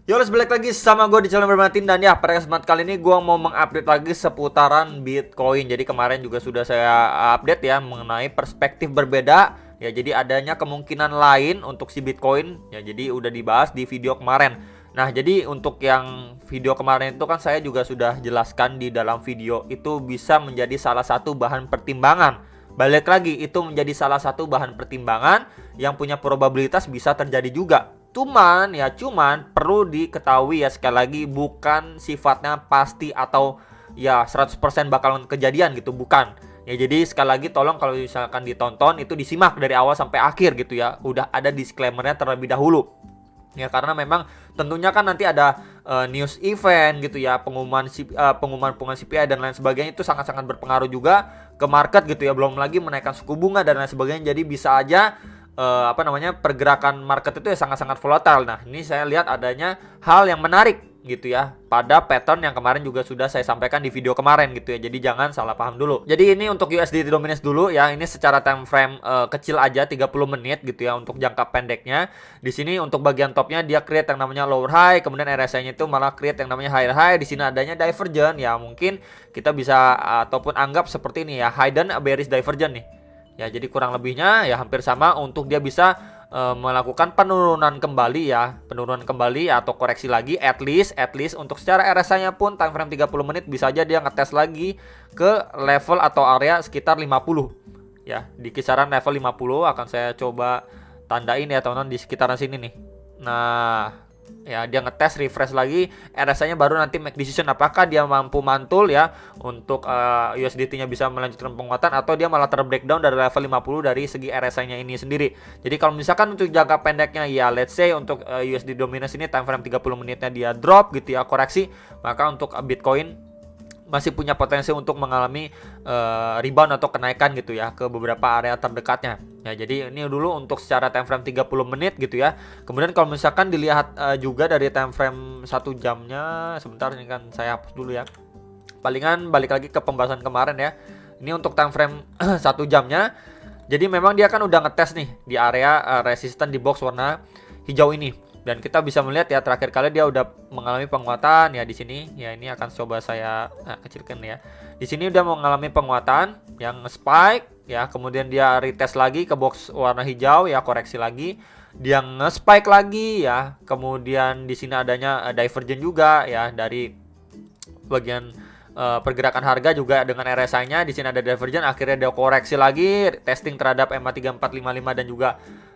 Yo, let's balik lagi sama gue di channel Bermatin. Dan ya, pada kesempatan kali ini gue mau mengupdate lagi seputaran Bitcoin. Jadi kemarin juga sudah saya update ya mengenai perspektif berbeda. Ya, jadi adanya kemungkinan lain untuk si Bitcoin. Ya, jadi udah dibahas di video kemarin. Nah, jadi untuk yang video kemarin itu kan saya juga sudah jelaskan di dalam video itu bisa menjadi salah satu bahan pertimbangan. Balik lagi, itu menjadi salah satu bahan pertimbangan yang punya probabilitas bisa terjadi juga. Cuman perlu diketahui ya, sekali lagi bukan sifatnya pasti atau ya 100% bakalan kejadian gitu, bukan. Ya, jadi sekali lagi tolong kalau misalkan ditonton itu disimak dari awal sampai akhir gitu ya. Udah ada disclaimer-nya terlebih dahulu. Ya, karena memang tentunya kan nanti ada news event gitu ya, pengumuman CPI dan lain sebagainya, itu sangat-sangat berpengaruh juga ke market gitu ya. Belum lagi menaikkan suku bunga dan lain sebagainya. Jadi bisa aja pergerakan market itu ya sangat-sangat volatile. Nah, ini saya lihat adanya hal yang menarik gitu ya pada pattern yang kemarin juga sudah saya sampaikan di video kemarin gitu ya. Jadi jangan salah paham dulu. Jadi ini untuk USDT dominance dulu ya. Ini secara time frame kecil aja 30 menit gitu ya untuk jangka pendeknya. Di sini untuk bagian topnya dia create yang namanya lower high, kemudian RSI-nya itu malah create yang namanya higher high. Di sini adanya divergent ya. Mungkin kita bisa ataupun anggap seperti ini ya, hidden bearish divergent nih. Ya, jadi kurang lebihnya ya hampir sama untuk dia bisa melakukan penurunan kembali ya, atau koreksi lagi at least untuk secara RSI-nya pun time frame 30 menit bisa aja dia ngetes lagi ke level atau area sekitar 50. Ya, di kisaran level 50 akan saya coba tandain ya teman-teman di sekitaran sini nih. Nah, ya dia ngetes refresh lagi RSI-nya, baru nanti make decision apakah dia mampu mantul ya untuk USDT-nya bisa melanjutkan penguatan atau dia malah terbreakdown dari level 50 dari segi RSI-nya ini sendiri. Jadi kalau misalkan untuk jangka pendeknya ya let's say untuk USD dominance ini time frame 30 menitnya dia drop gitu ya, koreksi, maka untuk Bitcoin masih punya potensi untuk mengalami rebound atau kenaikan gitu ya ke beberapa area terdekatnya. Ya, jadi ini dulu untuk secara time frame 30 menit gitu ya. Kemudian kalau misalkan dilihat juga dari time frame 1 jamnya, sebentar ini kan saya hapus dulu ya. Palingan balik lagi ke pembahasan kemarin ya. Ini untuk time frame 1 jamnya. Jadi memang dia kan udah ngetes nih di area resisten di box warna hijau ini. Dan kita bisa melihat ya terakhir kali dia udah mengalami penguatan ya di sini. Ya, ini akan coba saya kecilkan ya. Di sini udah mengalami penguatan yang spike ya, kemudian dia retest lagi ke box warna hijau ya, koreksi lagi. Dia nge-spike lagi ya. Kemudian di sini adanya divergent juga ya dari bagian pergerakan harga juga dengan RSI-nya. Di sini ada divergent, akhirnya dia koreksi lagi, testing terhadap EMA 3455 dan juga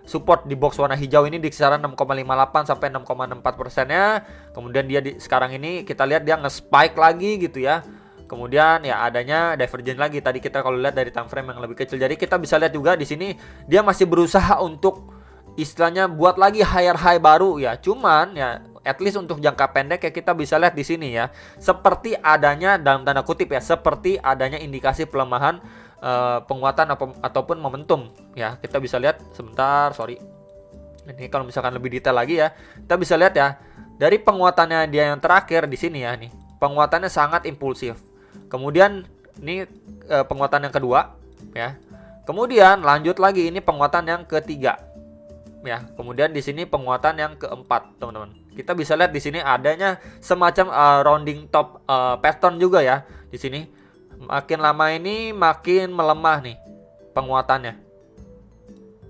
support di box warna hijau ini di kisaran 6,58 sampai 6,64%-nya. Kemudian dia sekarang ini kita lihat dia nge-spike lagi gitu ya. Kemudian ya adanya divergent lagi. Tadi kita kalau lihat dari time frame yang lebih kecil. Jadi kita bisa lihat juga di sini dia masih berusaha untuk istilahnya buat lagi higher high baru ya. Cuman ya at least untuk jangka pendek ya kita bisa lihat di sini ya, seperti adanya dalam tanda kutip ya, seperti adanya indikasi pelemahan penguatan ataupun momentum ya. Kita bisa lihat sebentar, sorry. Ini kalau misalkan lebih detail lagi ya, kita bisa lihat ya dari penguatannya dia yang terakhir di sini ya, nih penguatannya sangat impulsif. Kemudian ini penguatan yang kedua ya. Kemudian lanjut lagi ini penguatan yang ketiga. Ya, kemudian di sini penguatan yang keempat, teman-teman. Kita bisa lihat di sini adanya semacam rounding top pattern juga ya. Di sini makin lama ini makin melemah nih penguatannya.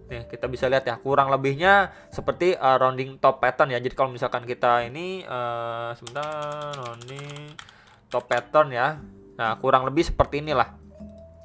Nih, kita bisa lihat ya, kurang lebihnya seperti rounding top pattern ya. Jadi kalau misalkan kita ini sebentar, rounding top pattern ya. Nah, kurang lebih seperti inilah.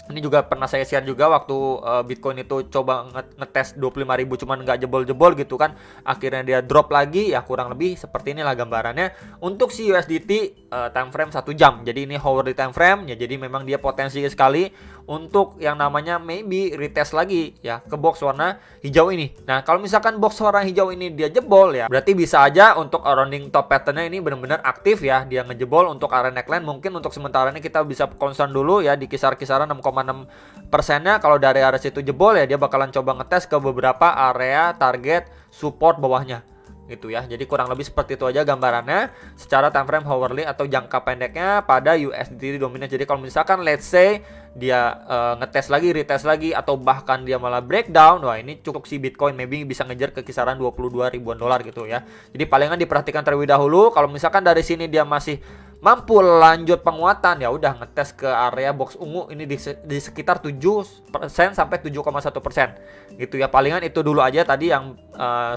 Ini juga pernah saya share juga waktu Bitcoin itu coba ngetes 25.000 cuman nggak jebol-jebol gitu kan. Akhirnya dia drop lagi ya, kurang lebih seperti inilah gambarannya untuk si USDT time frame 1 jam. Jadi ini hourly time frame ya, jadi memang dia potensi sekali untuk yang namanya maybe retest lagi ya ke box warna hijau ini. Nah, kalau misalkan box warna hijau ini dia jebol ya, berarti bisa aja untuk rounding top patternnya ini benar-benar aktif ya, dia ngejebol untuk area neckline. Mungkin untuk sementara ini kita bisa concern dulu ya di kisaran 6,6%-nya. Kalau dari area situ jebol ya dia bakalan coba ngetes ke beberapa area target support bawahnya. gitu ya. Jadi kurang lebih seperti itu aja gambarannya secara time frame hourly atau jangka pendeknya pada USDT dominance. Jadi kalau misalkan let's say dia ngetes lagi, retest lagi, atau bahkan dia malah breakdown, wah ini cukup si Bitcoin maybe bisa ngejar ke kisaran 22 ribuan dolar gitu ya. Jadi palingan diperhatikan terlebih dahulu. Kalau misalkan dari sini dia masih mampu lanjut penguatan, ya udah ngetes ke area box ungu ini di sekitar 7% sampai 7,1% gitu ya. Palingan itu dulu aja tadi yang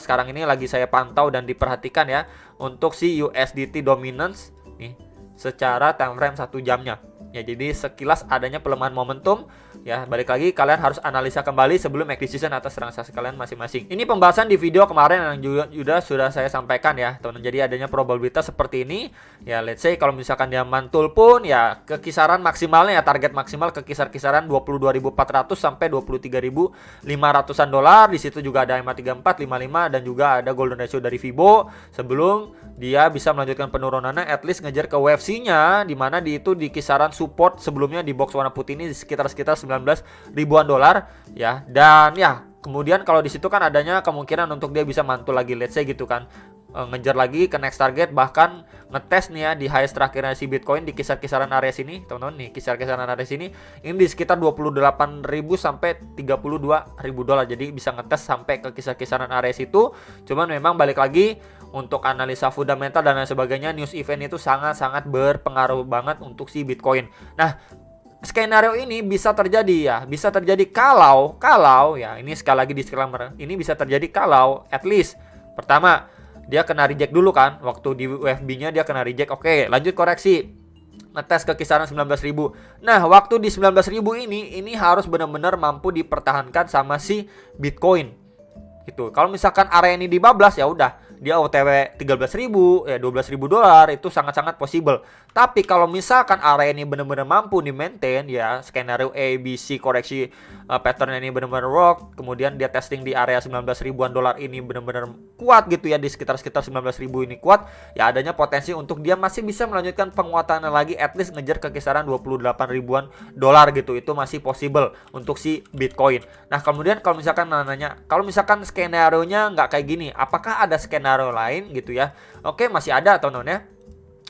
sekarang ini lagi saya pantau dan diperhatikan ya untuk si USDT dominance nih secara time frame 1 jamnya. Ya, jadi sekilas adanya pelemahan momentum ya. Balik lagi kalian harus analisa kembali sebelum make decision atas transaksi kalian masing-masing. Ini pembahasan di video kemarin yang juga sudah saya sampaikan ya, teman-teman. Jadi adanya probabilitas seperti ini. Ya, let's say kalau misalkan dia mantul pun ya ke kisaran maksimalnya ya, target maksimal ke kisaran 22.400 sampai 23.500-an dolar. Di situ juga ada EMA 34, 55 dan juga ada golden ratio dari Fibo sebelum dia bisa melanjutkan penurunannya, at least ngejar ke WFC-nya di mana di itu di kisaran support sebelumnya di box warna putih ini di sekitar 19 ribuan dolar ya. Dan ya, kemudian kalau di situ kan adanya kemungkinan untuk dia bisa mantul lagi, let's say gitu kan. Ngejar lagi ke next target, bahkan ngetes nih ya di highest terakhirnya si Bitcoin di kisar-kisaran area sini, teman-teman nih, kisar-kisaran area sini ini di sekitar 28.000 sampai 32.000 dolar. Jadi bisa ngetes sampai ke kisar-kisaran area situ. Cuman memang balik lagi untuk analisa fundamental dan lain sebagainya, news event itu sangat-sangat berpengaruh banget untuk si Bitcoin. Nah, skenario ini bisa terjadi ya, bisa terjadi kalau ya, ini sekali lagi disclaimer, ini bisa terjadi kalau at least pertama dia kena reject dulu kan, waktu di WFB-nya dia kena reject. Oke, lanjut koreksi, ngetes ke kisaran 19.000. Nah, waktu di 19.000 ini harus benar-benar mampu dipertahankan sama si Bitcoin gitu. Kalau misalkan area ini dibablas, ya udah dia OTW 13.000 ya 12.000 dolar itu sangat-sangat possible. Tapi kalau misalkan area ini benar-benar mampu di maintain ya, skenario A, B, C koreksi pattern ini benar-benar work, kemudian dia testing di area 19 ribuan dolar ini benar-benar kuat gitu ya, di sekitar 19.000 ini kuat, ya adanya potensi untuk dia masih bisa melanjutkan penguatannya lagi, at least ngejar ke kisaran 28 ribuan dolar gitu. Itu masih possible untuk si Bitcoin. Nah, kemudian kalau misalkan nanya, kalau misalkan skenario-nya nggak kayak gini, apakah ada skenario lain gitu ya? Oke, masih ada teman-teman ya.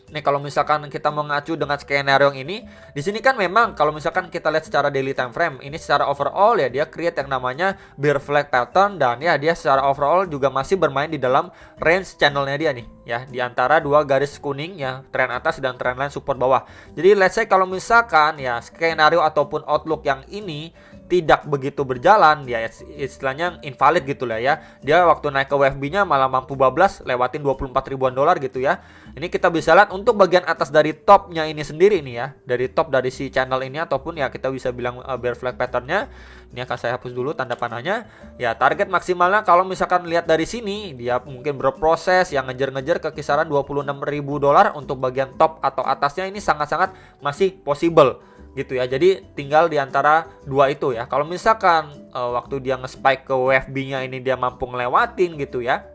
Nih, kalau misalkan kita mengacu dengan skenario yang ini, di sini kan memang kalau misalkan kita lihat secara daily time frame, ini secara overall ya dia create yang namanya bear flag pattern, dan ya dia secara overall juga masih bermain di dalam range channelnya dia nih ya, di antara dua garis kuning ya, tren atas dan tren line support bawah. Jadi let's say kalau misalkan ya skenario ataupun outlook yang ini tidak begitu berjalan ya, istilahnya invalid gitu lah ya. Dia waktu naik ke WFB-nya malah mampu bablas lewatin 24 ribuan dolar gitu ya. Ini kita bisa lihat untuk bagian atas dari topnya ini sendiri nih ya, dari top dari si channel ini ataupun ya kita bisa bilang bear flag patternnya. Ini akan saya hapus dulu tanda panahnya. Ya, target maksimalnya kalau misalkan lihat dari sini dia mungkin berproses yang ngejar-ngejar ke kisaran 26 ribu dolar untuk bagian top atau atasnya, ini sangat-sangat masih possible gitu ya. Jadi tinggal di antara dua itu ya. Kalau misalkan waktu dia nge-spike ke WFB-nya ini dia mampu ngelewatin gitu ya,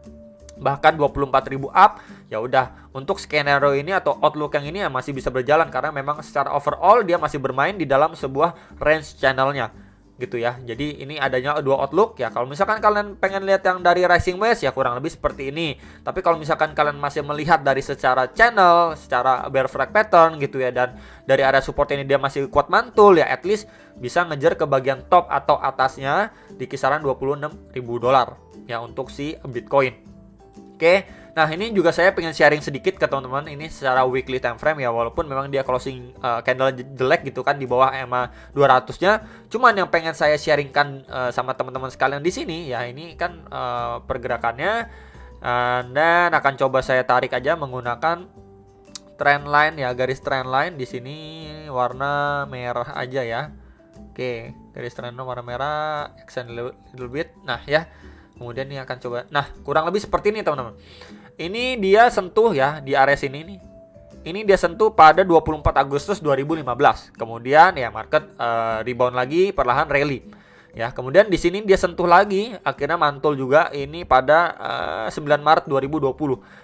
bahkan 24.000 up, ya udah untuk skenario ini atau outlook yang ini ya masih bisa berjalan, karena memang secara overall dia masih bermain di dalam sebuah range channelnya gitu ya. Jadi ini adanya dua outlook ya. Kalau misalkan kalian pengen lihat yang dari rising wedge ya kurang lebih seperti ini. Tapi kalau misalkan kalian masih melihat dari secara channel, secara bear flag pattern gitu ya, dan dari area support ini dia masih kuat mantul ya, at least bisa ngejar ke bagian top atau atasnya di kisaran 26.000 dolar ya untuk si Bitcoin. Oke, nah ini juga saya pengen sharing sedikit ke teman-teman ini secara weekly time frame ya, walaupun memang dia closing candle jelek gitu kan di bawah EMA 200-nya. Cuman yang pengen saya sharingkan sama teman-teman sekalian di sini ya, ini kan pergerakannya dan akan coba saya tarik aja menggunakan trend line ya, garis trend line di sini warna merah aja ya. Oke, garis trend line warna merah, extend a little bit. Nah ya, kemudian ini akan coba. Nah, kurang lebih seperti ini teman-teman. Ini dia sentuh ya di area sini nih. Ini dia sentuh pada 24 Agustus 2015. Kemudian ya market rebound lagi, perlahan rally. Ya, kemudian di sini dia sentuh lagi, akhirnya mantul juga ini pada 9 Maret 2020.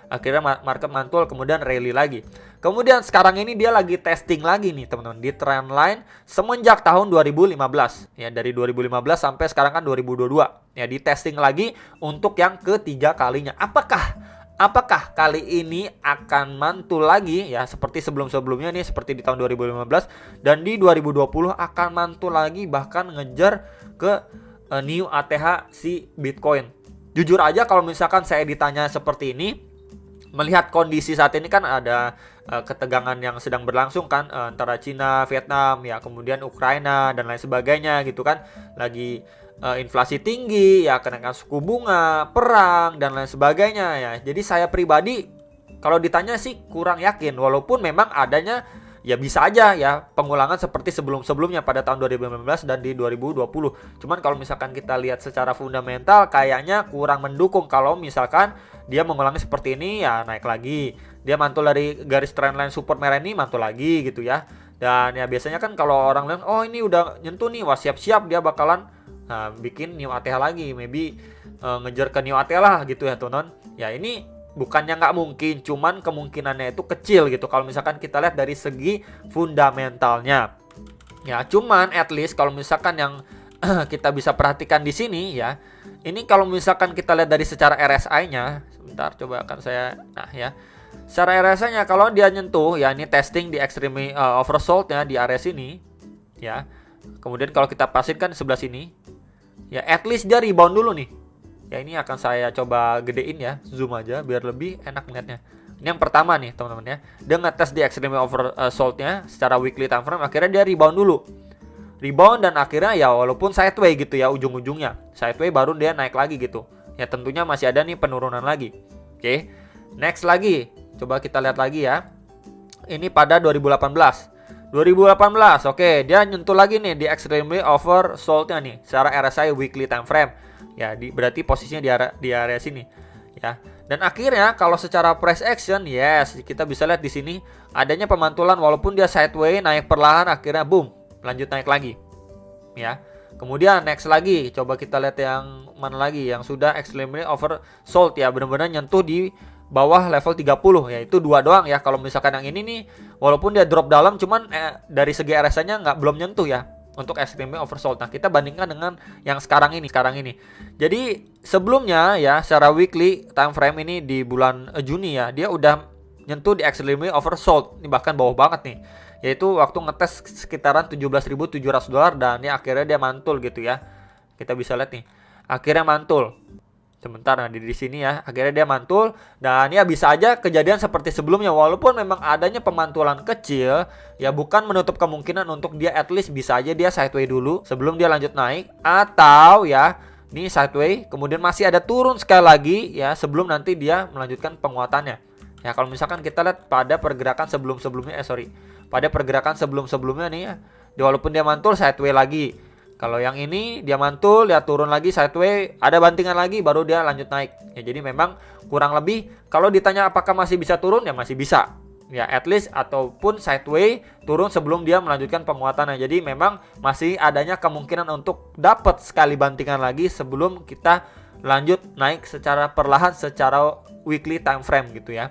Akhirnya market mantul, kemudian rally lagi. Kemudian sekarang ini dia lagi testing lagi nih teman-teman di trend line semenjak tahun 2015. Ya, dari 2015 sampai sekarang kan 2022. Ya, di testing lagi untuk yang ketiga kalinya. Apakah Apakah kali ini akan mantul lagi ya seperti sebelum-sebelumnya nih, seperti di tahun 2015 dan di 2020 akan mantul lagi, bahkan ngejar ke new ATH si Bitcoin. Jujur aja kalau misalkan saya ditanya seperti ini, melihat kondisi saat ini kan ada ketegangan yang sedang berlangsung kan antara Cina, Vietnam, ya kemudian Ukraina dan lain sebagainya gitu kan. Lagi inflasi tinggi, ya kenaikan suku bunga, perang dan lain sebagainya ya. Jadi saya pribadi kalau ditanya sih kurang yakin, walaupun memang adanya ya bisa aja ya pengulangan seperti sebelum-sebelumnya pada tahun 2019 dan di 2020. Cuman kalau misalkan kita lihat secara fundamental kayaknya kurang mendukung. Kalau misalkan dia mengulangi seperti ini ya naik lagi. Dia mantul dari garis trendline support merah ini mantul lagi gitu ya. Dan ya biasanya kan kalau orang lihat oh ini udah nyentuh nih, wah siap-siap dia bakalan bikin new ATH lagi, maybe ngejar ke new ATH lah gitu ya teman-teman. Ya ini bukannya nggak mungkin, cuman kemungkinannya itu kecil gitu kalau misalkan kita lihat dari segi fundamentalnya. Ya cuman at least kalau misalkan yang kita bisa perhatikan di sini ya, ini kalau misalkan kita lihat dari secara RSI-nya, sebentar coba akan saya, nah ya, secara RSI-nya kalau dia nyentuh ya ini testing di extreme oversold-nya di area sini ya. Kemudian kalau kita pasirkan sebelah sini ya, at least dia rebound dulu nih. Ya ini akan saya coba gedein ya, zoom aja biar lebih enak melihatnya. Ini yang pertama nih teman-teman ya. Dia ngetes di extreme oversold-nya secara weekly time frame, akhirnya dia rebound dulu. Rebound dan akhirnya ya walaupun sideways gitu ya ujung-ujungnya. Sideways baru dia naik lagi gitu. Ya tentunya masih ada nih penurunan lagi. Oke. Next lagi. Coba kita lihat lagi ya. Ini pada 2018. Oke, dia nyentuh lagi nih di extremely oversold-nya nih secara RSI weekly time frame. Ya, berarti posisinya di area sini ya. Dan akhirnya kalau secara price action, yes, kita bisa lihat di sini adanya pemantulan walaupun dia sideways naik perlahan, akhirnya boom, lanjut naik lagi. Ya. Kemudian next lagi, coba kita lihat yang mana lagi yang sudah extremely oversold ya, benar-benar nyentuh di bawah level 30 ya, itu dua doang ya. Kalau misalkan yang ini nih walaupun dia drop dalam cuman dari segi RSI-nya belum nyentuh ya untuk extremely oversold. Nah, kita bandingkan dengan yang sekarang ini. Jadi sebelumnya ya secara weekly time frame ini di bulan Juni ya, dia udah nyentuh di extremely oversold. Ini bahkan bawah banget nih. Yaitu waktu ngetes sekitaran $17.700 dan ya akhirnya dia mantul gitu ya. Kita bisa lihat nih. Akhirnya mantul. Sebentar, nah di sini ya akhirnya dia mantul dan ya bisa aja kejadian seperti sebelumnya walaupun memang adanya pemantulan kecil ya, bukan menutup kemungkinan untuk dia at least bisa aja dia sideways dulu sebelum dia lanjut naik, atau ya ini sideways kemudian masih ada turun sekali lagi ya sebelum nanti dia melanjutkan penguatannya. Ya kalau misalkan kita lihat pada pergerakan sebelum-sebelumnya pada pergerakan sebelum-sebelumnya nih ya, walaupun dia mantul sideways lagi. Kalau yang ini dia mantul, dia turun lagi sideways, ada bantingan lagi baru dia lanjut naik. Ya jadi memang kurang lebih kalau ditanya apakah masih bisa turun ya masih bisa. Ya at least ataupun sideways turun sebelum dia melanjutkan penguatannya. Jadi memang masih adanya kemungkinan untuk dapat sekali bantingan lagi sebelum kita lanjut naik secara perlahan secara weekly time frame gitu ya.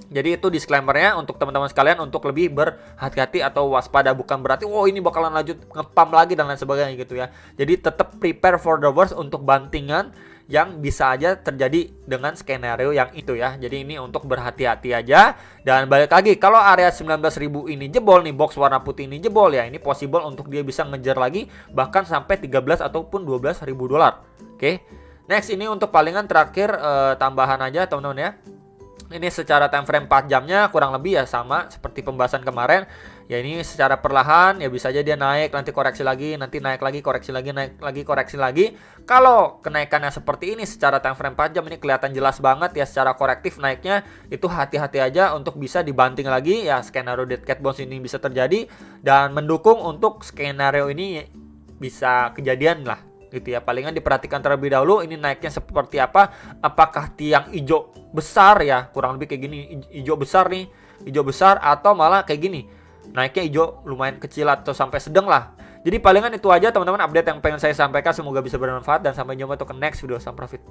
Jadi itu disclaimer-nya untuk teman-teman sekalian untuk lebih berhati-hati atau waspada, bukan berarti ini bakalan lanjut ngepam lagi dan lain sebagainya gitu ya. Jadi tetap prepare for the worst untuk bantingan yang bisa aja terjadi dengan skenario yang itu ya. Jadi ini untuk berhati-hati aja. Dan balik lagi, kalau area 19.000 ini jebol nih, box warna putih ini jebol ya, ini possible untuk dia bisa ngejar lagi bahkan sampai 13 ataupun $12.000. Oke. Next, ini untuk palingan terakhir tambahan aja teman-teman ya. Ini secara time frame 4 jamnya kurang lebih ya sama seperti pembahasan kemarin. Ya ini secara perlahan ya bisa aja dia naik, nanti koreksi lagi, nanti naik lagi, koreksi lagi, naik lagi, koreksi lagi. Kalau kenaikannya seperti ini secara time frame 4 jam ini kelihatan jelas banget ya secara korektif naiknya, itu hati-hati aja untuk bisa dibanting lagi ya, skenario dead cat bounce ini bisa terjadi dan mendukung untuk skenario ini bisa kejadian lah gitu ya. Palingan diperhatikan terlebih dahulu ini naiknya seperti apa, apakah tiang hijau besar ya, kurang lebih kayak gini, hijau besar nih, hijau besar, atau malah kayak gini naiknya hijau lumayan kecil atau sampai sedang lah. Jadi palingan itu aja teman-teman update yang pengen saya sampaikan, semoga bisa bermanfaat dan sampai jumpa untuk ke next video. Salam profit.